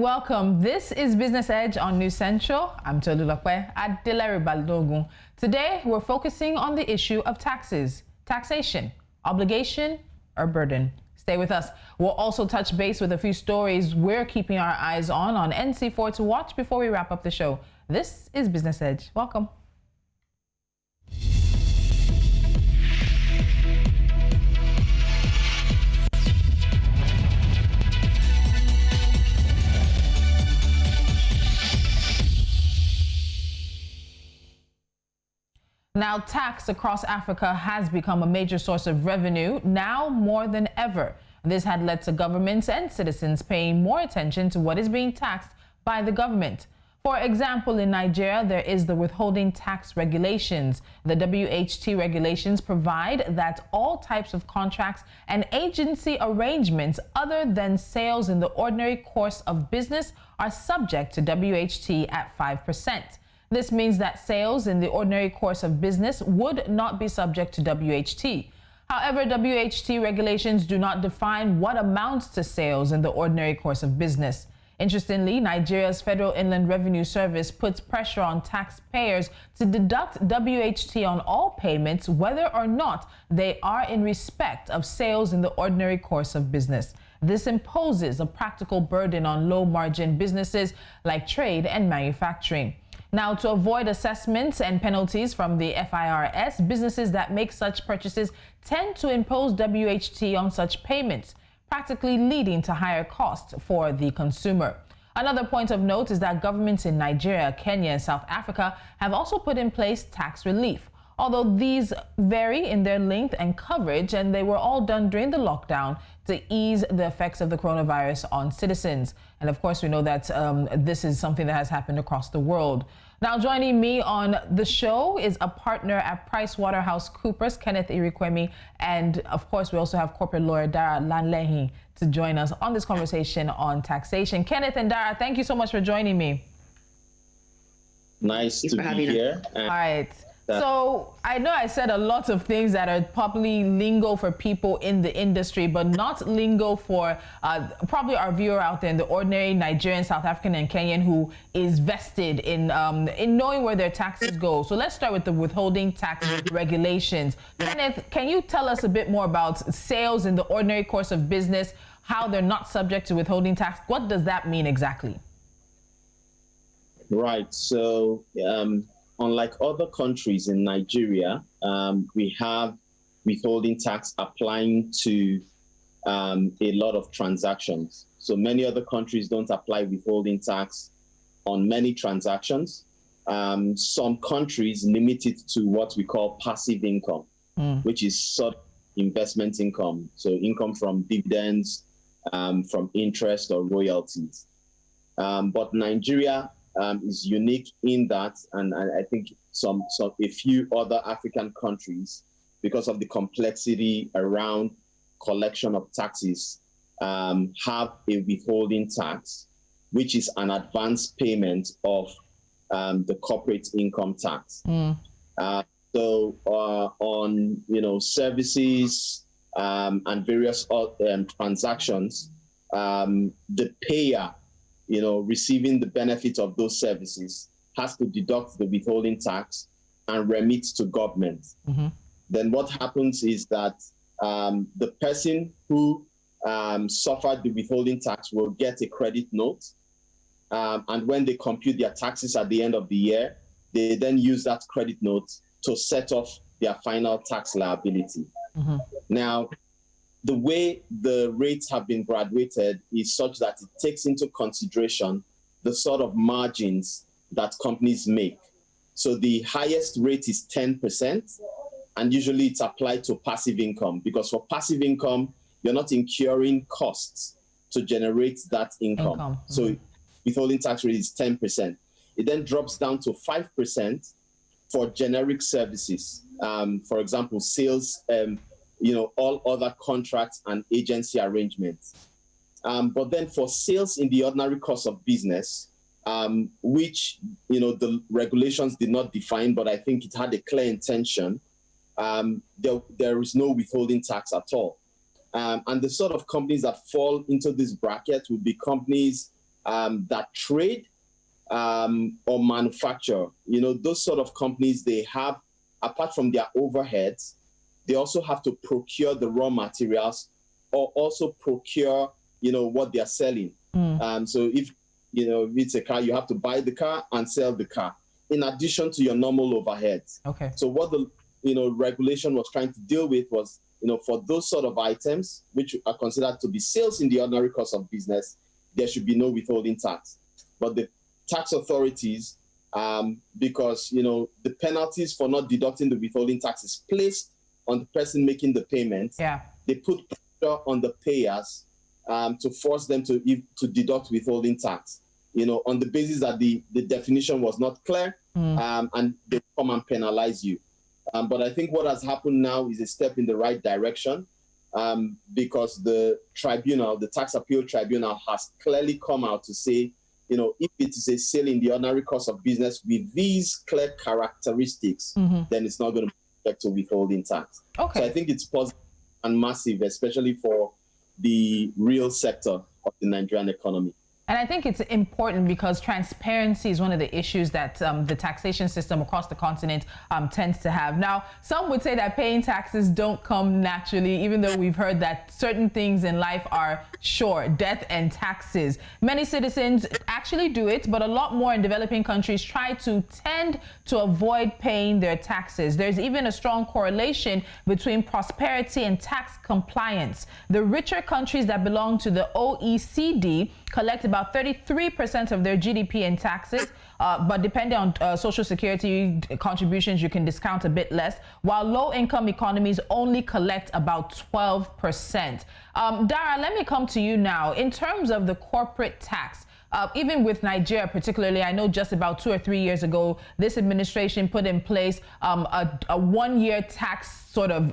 welcome. This is Business Edge on News Central. I'm Tolulokwe Adelaire Baldogun. Today, we're focusing on the issue of taxes, taxation, obligation, or burden. Stay with us. We'll also touch base with a few stories we're keeping our eyes on NC4 to watch before we wrap up the show. This is Business Edge. Welcome. Now, tax across Africa has become a major source of revenue, now more than ever. This had led to governments and citizens paying more attention to what is being taxed by the government. For example, in Nigeria, there is the withholding tax regulations. The WHT regulations provide that all types of contracts and agency arrangements other than sales in the ordinary course of business are subject to WHT at 5%. This means that sales in the ordinary course of business would not be subject to WHT. However, WHT regulations do not define what amounts to sales in the ordinary course of business. Interestingly, Nigeria's Federal Inland Revenue Service puts pressure on taxpayers to deduct WHT on all payments, whether or not they are in respect of sales in the ordinary course of business. This imposes a practical burden on low-margin businesses like trade and manufacturing. Now, to avoid assessments and penalties from the FIRS, businesses that make such purchases tend to impose WHT on such payments, practically leading to higher costs for the consumer. Another point of note is that governments in Nigeria, Kenya, and South Africa have also put in place tax relief, although these vary in their length and coverage, and they were all done during the lockdown to ease the effects of the coronavirus on citizens. And of course, we know that this is something that has happened across the world. Now, joining me on the show is a partner at PriceWaterhouseCoopers, Kenneth Erikume, and of course, we also have corporate lawyer Dara Lanlehin to join us on this conversation on taxation. Kenneth and Dara, thank you so much for joining me. Nice to be here. All right. So I know I said a lot of things that are probably lingo for people in the industry, but not lingo for probably our viewer out there in the ordinary Nigerian, South African, and Kenyan who is vested in knowing where their taxes go. So let's start with the withholding tax regulations. Kenneth, can you tell us a bit more about sales in the ordinary course of business, how they're not subject to withholding tax? What does that mean exactly? Right. So unlike other countries in Nigeria, we have withholding tax applying to a lot of transactions. So many other countries don't apply withholding tax on many transactions. Some countries limit it to what we call passive income, which is sort of investment income. So income from dividends, from interest or royalties. But Nigeria is unique in that, and I think a few other African countries, because of the complexity around collection of taxes, have a withholding tax, which is an advance payment of the corporate income tax. So on services and various transactions, the payer receiving the benefit of those services has to deduct the withholding tax and remit to government. Then what happens is that the person who suffered the withholding tax will get a credit note. And when they compute their taxes at the end of the year, they then use that credit note to set off their final tax liability. Now, the way the rates have been graduated is such that it takes into consideration the sort of margins that companies make. So the highest rate is 10%, and usually it's applied to passive income, because for passive income, you're not incurring costs to generate that income. So withholding tax rate is 10%. It then drops down to 5% for generic services. For example, sales, all other contracts and agency arrangements. But then for sales in the ordinary course of business, which, the regulations did not define, but I think it had a clear intention, there is no withholding tax at all. And the sort of companies that fall into this bracket would be companies that trade or manufacture. Those sort of companies, they have, apart from their overheads, they also have to procure the raw materials or also procure, what they're selling. So if it's a car, you have to buy the car and sell the car, in addition to your normal overheads. Okay. So what the regulation was trying to deal with was, for those sort of items, which are considered to be sales in the ordinary course of business, there should be no withholding tax. But the tax authorities, because the penalties for not deducting the withholding tax is placed on the person making the payment. Yeah. They put pressure on the payers to force them to deduct withholding tax, on the basis that the definition was not clear, and they come and penalize you. But I think what has happened now is a step in the right direction, because the tribunal, the Tax Appeal Tribunal, has clearly come out to say, if it is a sale in the ordinary course of business with these clear characteristics, then it's not going to be subject to withholding tax. Okay. So I think it's positive and massive, especially for the real sector of the Nigerian economy. And I think it's important because transparency is one of the issues that the taxation system across the continent tends to have. Now, some would say that paying taxes don't come naturally, even though we've heard that certain things in life are sure, death and taxes. Many citizens actually do it, but a lot more in developing countries tend to avoid paying their taxes. There's even a strong correlation between prosperity and tax compliance. The richer countries that belong to the OECD collect about 33% of their GDP in taxes, but depending on social security contributions, you can discount a bit less, while low-income economies only collect about 12%. Dara, let me come to you now. In terms of the corporate tax, even with Nigeria particularly, I know just about 2 or 3 years ago, this administration put in place a one-year tax sort of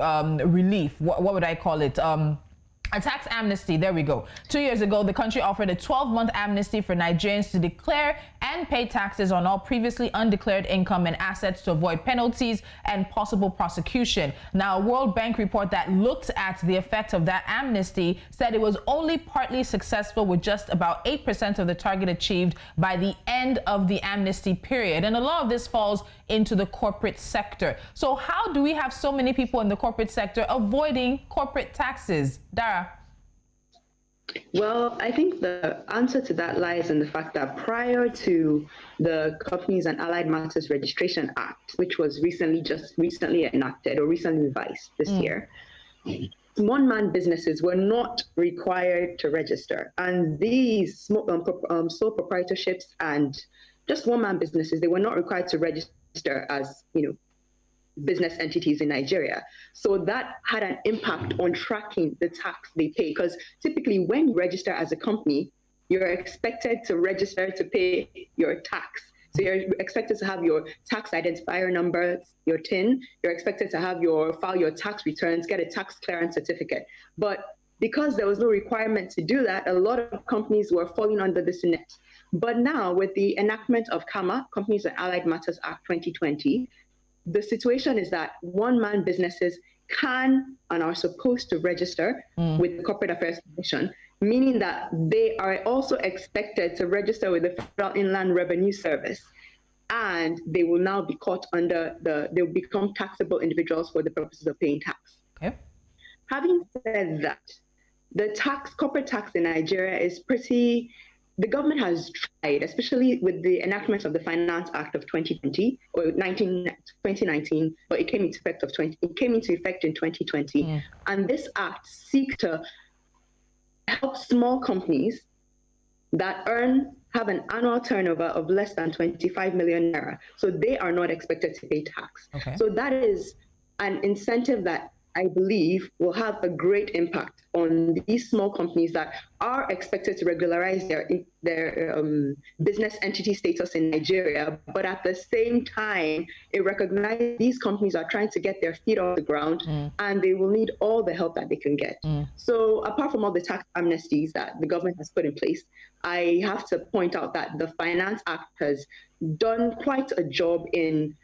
relief. What would I call it? A tax amnesty, there we go. 2 years ago, the country offered a 12-month amnesty for Nigerians to declare and pay taxes on all previously undeclared income and assets to avoid penalties and possible prosecution. Now, a World Bank report that looked at the effect of that amnesty said it was only partly successful, with just about 8% of the target achieved by the end of the amnesty period. And a lot of this falls into the corporate sector. So how do we have so many people in the corporate sector avoiding corporate taxes? Dara? Well, I think the answer to that lies in the fact that prior to the Companies and Allied Matters Registration Act, which was recently enacted or recently revised this year, one-man businesses were not required to register. And these sole proprietorships and just one-man businesses, they were not required to register as, business entities in Nigeria. So that had an impact on tracking the tax they pay, because typically when you register as a company, you're expected to register to pay your tax. So you're expected to have your tax identifier number, your TIN. You're expected to have file your tax returns, get a tax clearance certificate. But because there was no requirement to do that, a lot of companies were falling under this net. But now with the enactment of CAMA, Companies and Allied Matters Act 2020, the situation is that one-man businesses can and are supposed to register with the Corporate Affairs Commission, meaning that they are also expected to register with the Federal Inland Revenue Service, and they will now be caught under they'll become taxable individuals for the purposes of paying tax. Okay. Having said that, the corporate tax in Nigeria is the government has tried, especially with the enactment of the Finance Act of 2020 or 2019, but it came into effect in 2020. And this act seeks to help small companies that have an annual turnover of less than 25 million naira. So they are not expected to pay tax. Okay. So that is an incentive that I believe will have a great impact on these small companies that are expected to regularize their business entity status in Nigeria, but at the same time, it recognizes these companies are trying to get their feet off the ground and they will need all the help that they can get. So apart from all the tax amnesties that the government has put in place, I have to point out that the Finance Act has done quite a job in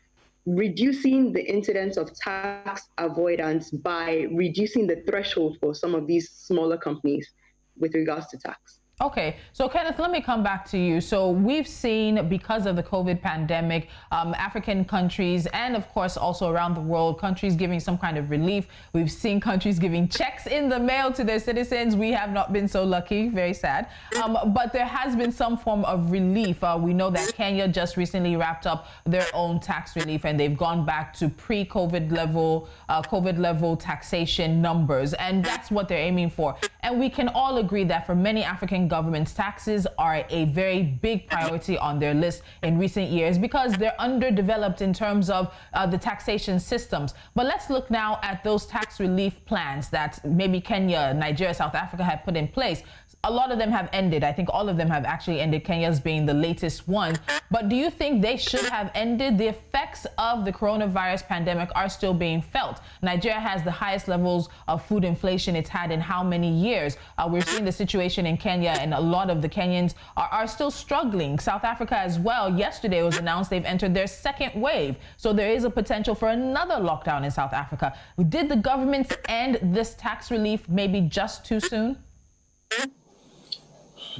reducing the incidence of tax avoidance by reducing the threshold for some of these smaller companies with regards to tax. Okay, so Kenneth, let me come back to you. So we've seen, because of the COVID pandemic, African countries and of course also around the world, countries giving some kind of relief. We've seen countries giving checks in the mail to their citizens. We have not been so lucky, very sad. But there has been some form of relief. We know that Kenya just recently wrapped up their own tax relief, and they've gone back to pre-COVID level taxation numbers, and that's what they're aiming for. And we can all agree that for many African governments, taxes are a very big priority on their list in recent years because they're underdeveloped in terms of the taxation systems. But let's look now at those tax relief plans that maybe Kenya, Nigeria, South Africa have put in place. A lot of them have ended. I think all of them have actually ended, Kenya's being the latest one. But do you think they should have ended? The effects of the coronavirus pandemic are still being felt. Nigeria has the highest levels of food inflation it's had in how many years? We're seeing the situation in Kenya, and a lot of the Kenyans are still struggling. South Africa as well. Yesterday it was announced they've entered their second wave. So there is a potential for another lockdown in South Africa. Did the government end this tax relief maybe just too soon?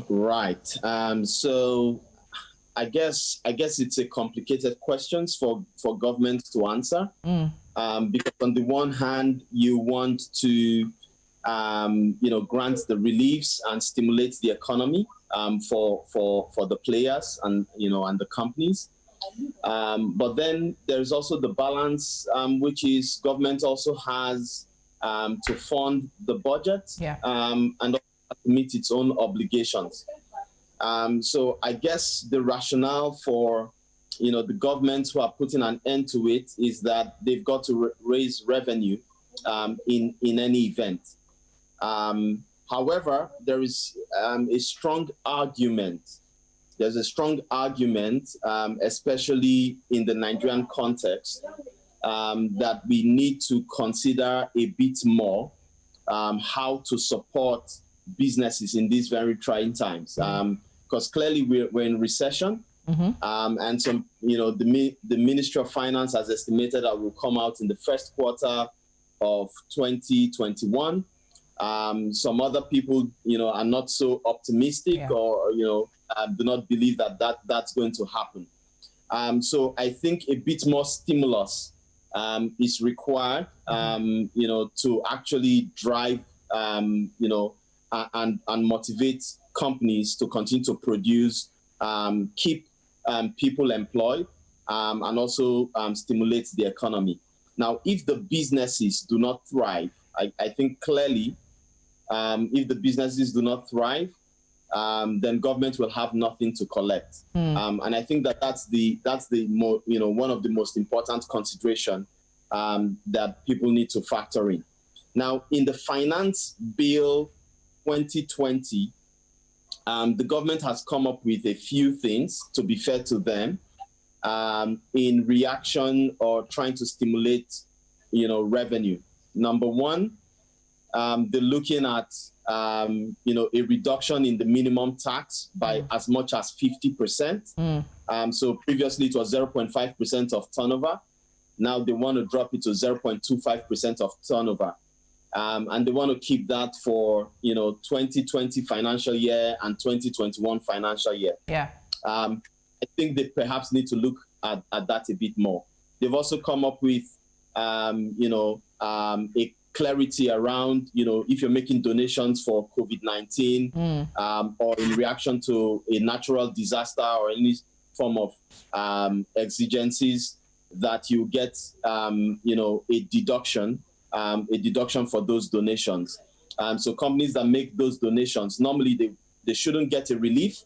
Right. So I guess it's a complicated question for governments to answer. Because on the one hand, you want to grant the reliefs and stimulate the economy for the players and and the companies. But then there's also the balance, which is government also has to fund the budget and meet its own obligations. So I guess the rationale for the governments who are putting an end to it is that they've got to raise revenue in any event. However, there is a strong argument. There's a strong argument, especially in the Nigerian context, that we need to consider a bit more how to support businesses in these very trying times, because clearly we're in recession, and some the Ministry of Finance has estimated that will come out in the first quarter of 2021. Some other people are not so optimistic or do not believe that's going to happen. So I think a bit more stimulus is required to actually drive and motivate companies to continue to produce, keep people employed, and also stimulate the economy. Now, if the businesses do not thrive, I think clearly, if the businesses do not thrive, then government will have nothing to collect. And I think that's the one of the most important consideration that people need to factor in. Now, in the Finance Bill 2020, the government has come up with a few things, to be fair to them, in reaction or trying to stimulate, revenue. Number one, they're looking at, a reduction in the minimum tax by as much as 50%. So previously it was 0.5% of turnover. Now they want to drop it to 0.25% of turnover. And they want to keep that for 2020 financial year and 2021 financial year. I think they perhaps need to look at that a bit more. They've also come up with a clarity around if you're making donations for COVID-19 or in reaction to a natural disaster or any form of exigencies, that you get a deduction for those donations. So companies that make those donations, normally they shouldn't get a relief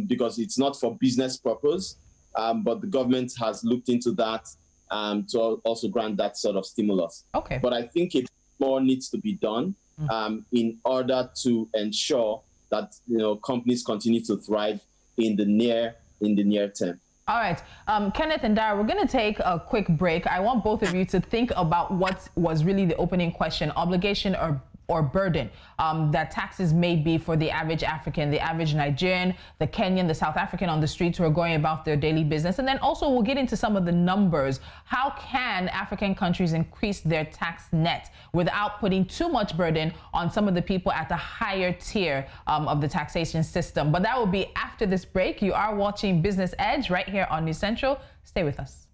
because it's not for business purpose, but the government has looked into that to also grant that sort of stimulus. Okay. But I think more needs to be done in order to ensure that companies continue to thrive in the near term. All right, Kenneth and Dara, we're going to take a quick break. I want both of you to think about what was really the opening question: obligation or or burden that taxes may be for the average African, the average Nigerian, the Kenyan, the South African on the streets who are going about their daily business. And then also we'll get into some of the numbers. How can African countries increase their tax net without putting too much burden on some of the people at the higher tier of the taxation system? But that will be after this break. You are watching Business Edge right here on News Central. Stay with us.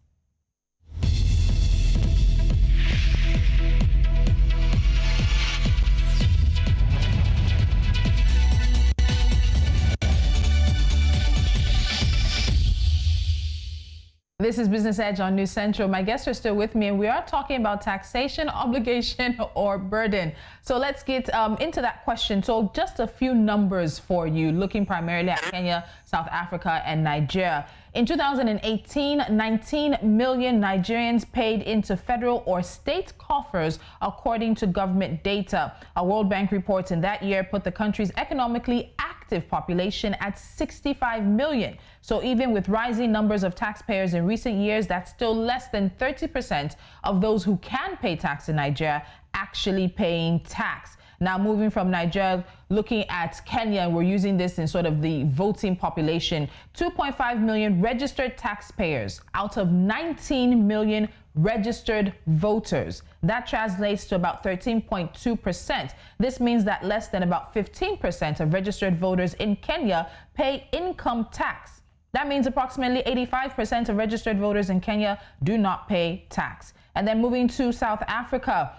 This is Business Edge on News Central. My guests are still with me, and we are talking about taxation, obligation, or burden. So let's get into that question. So just a few numbers for you, looking primarily at Kenya, South Africa, and Nigeria. In 2018, 19 million Nigerians paid into federal or state coffers, according to government data. A World Bank report in that year put the country's economically active population at 65 million. So even with rising numbers of taxpayers in recent years, that's still less than 30% of those who can pay tax in Nigeria actually paying tax. Now, moving from Nigeria, looking at Kenya, we're using this in sort of the voting population. 2.5 million registered taxpayers out of 19 million registered voters. That translates to about 13.2%. This means that less than about 15% of registered voters in Kenya pay income tax. That means approximately 85% of registered voters in Kenya do not pay tax. And then moving to South Africa.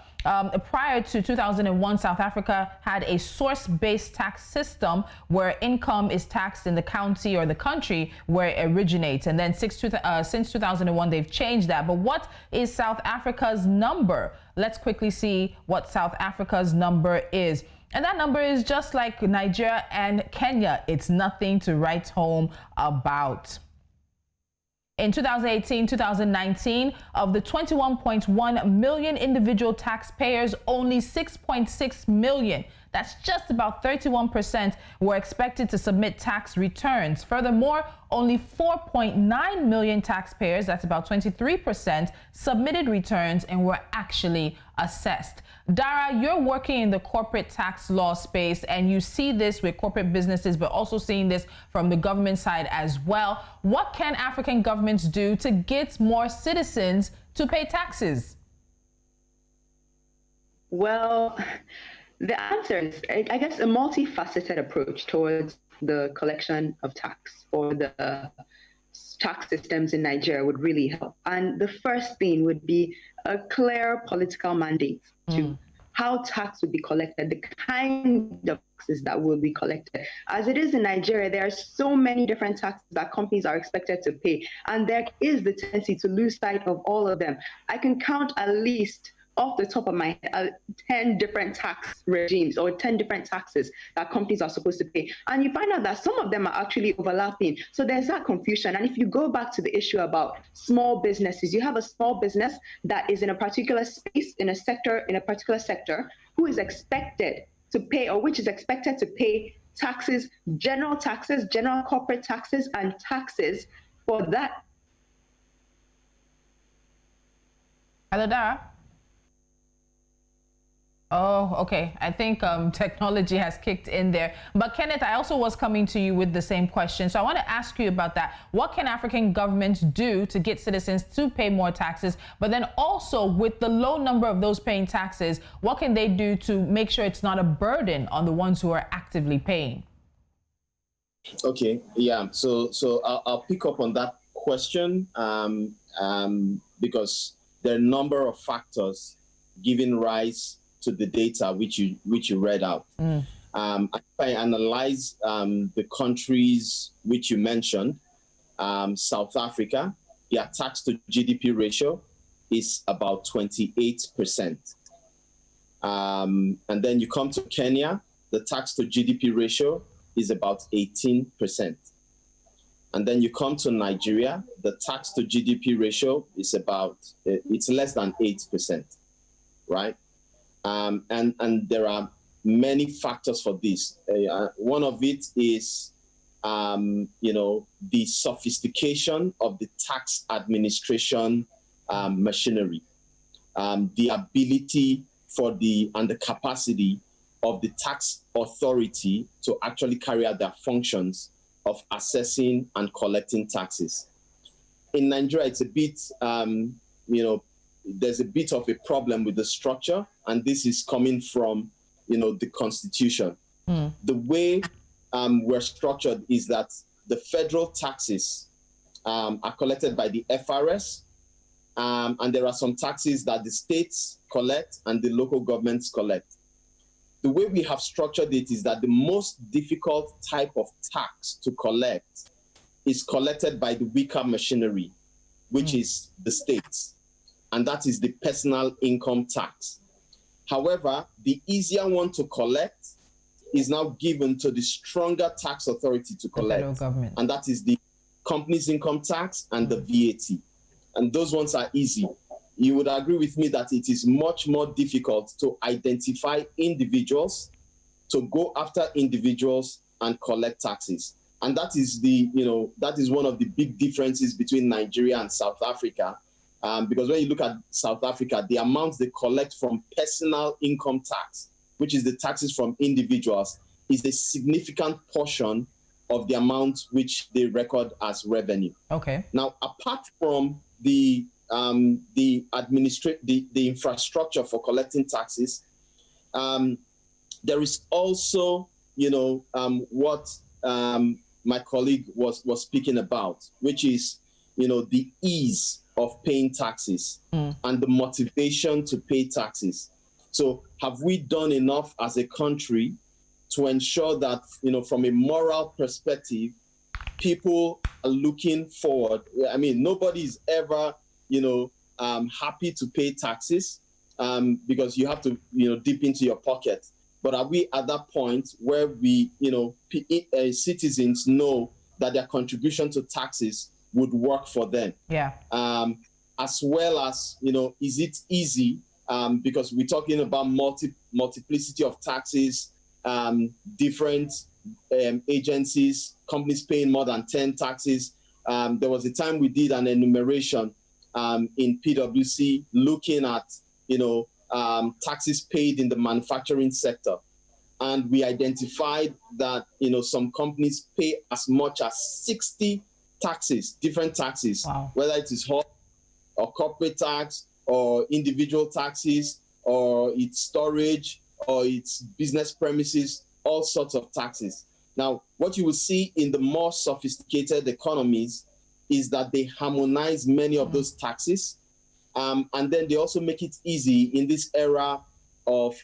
Prior to 2001, South Africa had a source-based tax system where income is taxed in the county or the country where it originates. And then since 2001, they've changed that. But what is South Africa's number? Let's quickly see what South Africa's number is. And that number is just like Nigeria and Kenya. It's nothing to write home about. In 2018-2019, of the 21.1 million individual taxpayers, only 6.6 million, that's just about 31%, were expected to submit tax returns. Furthermore, only 4.9 million taxpayers, that's about 23%, submitted returns and were actually assessed. Dara, you're working in the corporate tax law space, and you see this with corporate businesses, but also seeing this from the government side as well. What can African governments do to get more citizens to pay taxes? Well, the answer is, I guess, a multifaceted approach towards the collection of tax or the tax systems in Nigeria would really help. And the first thing would be a clear political mandate to how tax would be collected, the kind of taxes that will be collected. As it is in Nigeria, there are so many different taxes that companies are expected to pay, and there is the tendency to lose sight of all of them. I can count at least off the top of my head, 10 different tax regimes or 10 different taxes that companies are supposed to pay. And you find out that some of them are actually overlapping. So there's that confusion. And if you go back to the issue about small businesses, you have a small business that is in a particular space, in a particular sector, who is expected to pay, or which is expected to pay taxes, general corporate taxes, and taxes for that. Hello, Dara. Oh, okay. I think technology has kicked in there. But Kenneth, I also was coming to you with the same question. So I want to ask you about that. What can African governments do to get citizens to pay more taxes? But then also, with the low number of those paying taxes, what can they do to make sure it's not a burden on the ones who are actively paying? Okay, yeah. So I'll pick up on that question because there are a number of factors giving rise to the data which you read out. If I analyze the countries which you mentioned, South Africa, their tax to GDP ratio is about 28%. And then you come to Kenya, the tax to GDP ratio is about 18%. And then you come to Nigeria, the tax to GDP ratio is it's less than 8%, right? And there are many factors for this. One of it is, the sophistication of the tax administration machinery, the ability and the capacity of the tax authority to actually carry out their functions of assessing and collecting taxes. In Nigeria, it's a bit, there's a bit of a problem with the structure, and this is coming from, the Constitution. The way we're structured is that the federal taxes are collected by the FRS, and there are some taxes that the states collect and the local governments collect. The way we have structured it is that the most difficult type of tax to collect is collected by the weaker machinery, which is the states, and that is the personal income tax. However, the easier one to collect is now given to the stronger tax authority to collect, the federal government, and that is the company's income tax and the VAT. And those ones are easy. You would agree with me that it is much more difficult to identify individuals, to go after individuals and collect taxes. And that is that is one of the big differences between Nigeria and South Africa. Because when you look at South Africa, the amounts they collect from personal income tax, which is the taxes from individuals, is a significant portion of the amount which they record as revenue. Okay. Now, apart from the infrastructure for collecting taxes, there is also, what my colleague was speaking about, which is, the ease of paying taxes and the motivation to pay taxes. So have we done enough as a country to ensure that, from a moral perspective, people are looking forward? I mean, nobody's ever, happy to pay taxes because you have to, dip into your pocket. But are we at that point where we, citizens know that their contribution to taxes would work for them? Yeah. As well as, is it easy? Because we're talking about multiplicity of taxes, different agencies, companies paying more than 10 taxes. There was a time we did an enumeration in PwC looking at, taxes paid in the manufacturing sector. And we identified that, some companies pay as much as 60 taxes, different taxes, wow, whether it is home or corporate tax or individual taxes or its storage or its business premises, all sorts of taxes. Now, what you will see in the more sophisticated economies is that they harmonize many of those taxes. And then they also make it easy in this era of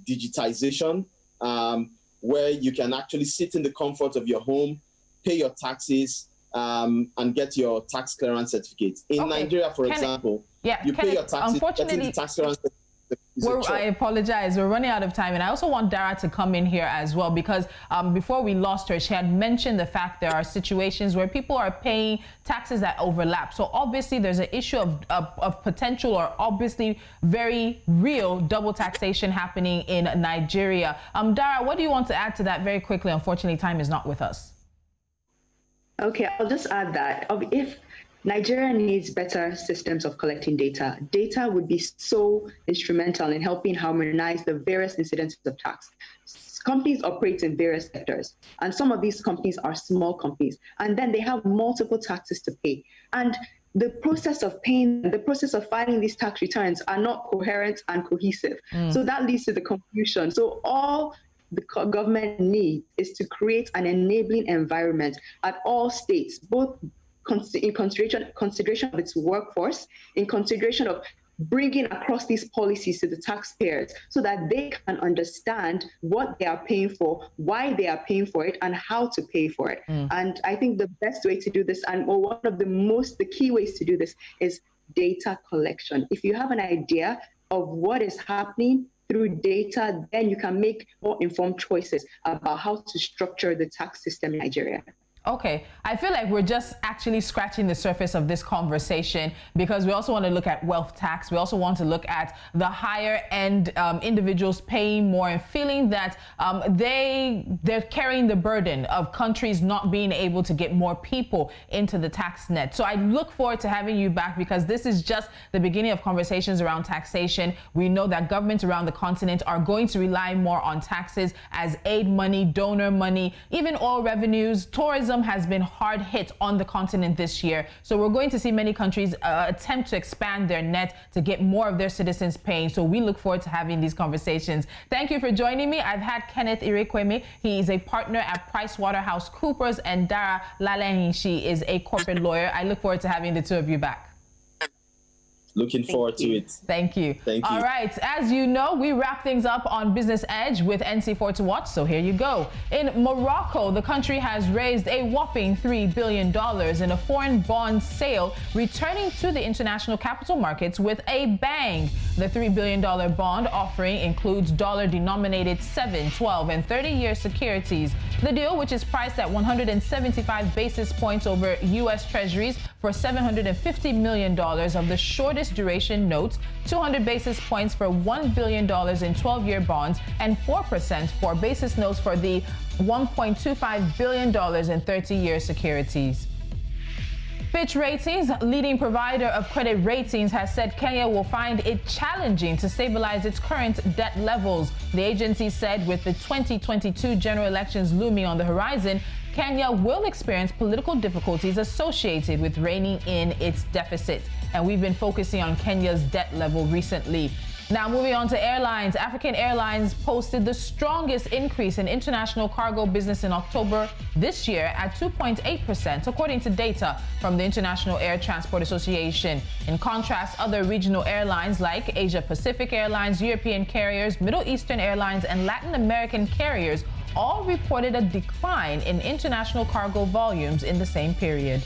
digitization, where you can actually sit in the comfort of your home, pay your taxes, and get your tax clearance certificate. In Nigeria, for example, you pay your taxes, unfortunately, getting the tax clearance certificate. I apologize. We're running out of time. And I also want Dara to come in here as well, because before we lost her, she had mentioned the fact there are situations where people are paying taxes that overlap. So obviously there's an issue of potential or obviously very real double taxation happening in Nigeria. Dara, what do you want to add to that very quickly? Unfortunately, time is not with us. Okay, I'll just add that if Nigeria needs better systems of collecting data. Data would be so instrumental in helping harmonize the various incidences of tax. Companies operate in various sectors, and some of these companies are small companies, and then they have multiple taxes to pay. And the process of filing these tax returns are not coherent and cohesive. So that leads to the confusion. So all the government needs is to create an enabling environment at all states, both in consideration of its workforce, in consideration of bringing across these policies to the taxpayers so that they can understand what they are paying for, why they are paying for it, and how to pay for it. And I think the best way to do this, and one of the key ways to do this, is data collection. If you have an idea of what is happening through data, then you can make more informed choices about how to structure the tax system in Nigeria. Okay, I feel like we're just actually scratching the surface of this conversation, because we also want to look at wealth tax. We also want to look at the higher end individuals paying more and feeling that they're carrying the burden of countries not being able to get more people into the tax net. So I look forward to having you back, because this is just the beginning of conversations around taxation. We know that governments around the continent are going to rely more on taxes as aid money, donor money, even oil revenues. Tourism has been hard hit on the continent this year. So we're going to see many countries attempt to expand their net to get more of their citizens paying. So we look forward to having these conversations. Thank you for joining me. I've had Kenneth Erikume. He is a partner at PriceWaterhouseCoopers, and Dara Lanlehin, she is a corporate lawyer. I look forward to having the two of you back. Looking forward to it. Thank you. Thank you. All right. As you know, we wrap things up on Business Edge with NC4 to watch. So here you go. In Morocco, the country has raised a whopping $3 billion in a foreign bond sale, returning to the international capital markets with a bang. The $3 billion bond offering includes dollar-denominated 7, 12, and 30-year securities. The deal, which is priced at 175 basis points over U.S. Treasuries for $750 million of the shortest duration notes, 200 basis points for $1 billion in 12-year bonds, and 4% for basis notes for the $1.25 billion in 30-year securities. Fitch Ratings, leading provider of credit ratings, has said Kenya will find it challenging to stabilize its current debt levels. The agency said with the 2022 general elections looming on the horizon, Kenya will experience political difficulties associated with reining in its deficit. And we've been focusing on Kenya's debt level recently. Now, moving on to airlines. African Airlines posted the strongest increase in international cargo business in October this year at 2.8%, according to data from the International Air Transport Association. In contrast, other regional airlines like Asia Pacific Airlines, European carriers, Middle Eastern Airlines, and Latin American carriers all reported a decline in international cargo volumes in the same period.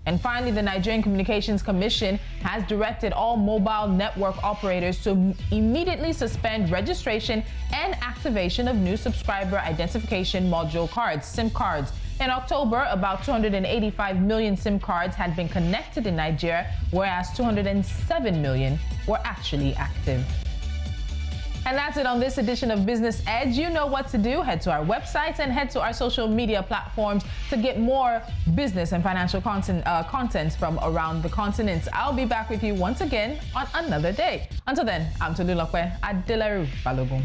And finally, the Nigerian Communications Commission has directed all mobile network operators to immediately suspend registration and activation of new subscriber identification module cards, SIM cards. In October, about 285 million SIM cards had been connected in Nigeria, whereas 207 million were actually active. And that's it on this edition of Business Edge. You know what to do. Head to our websites and head to our social media platforms to get more business and financial content from around the continent. I'll be back with you once again on another day. Until then, I'm Tolulokwe Adelaru Balogun.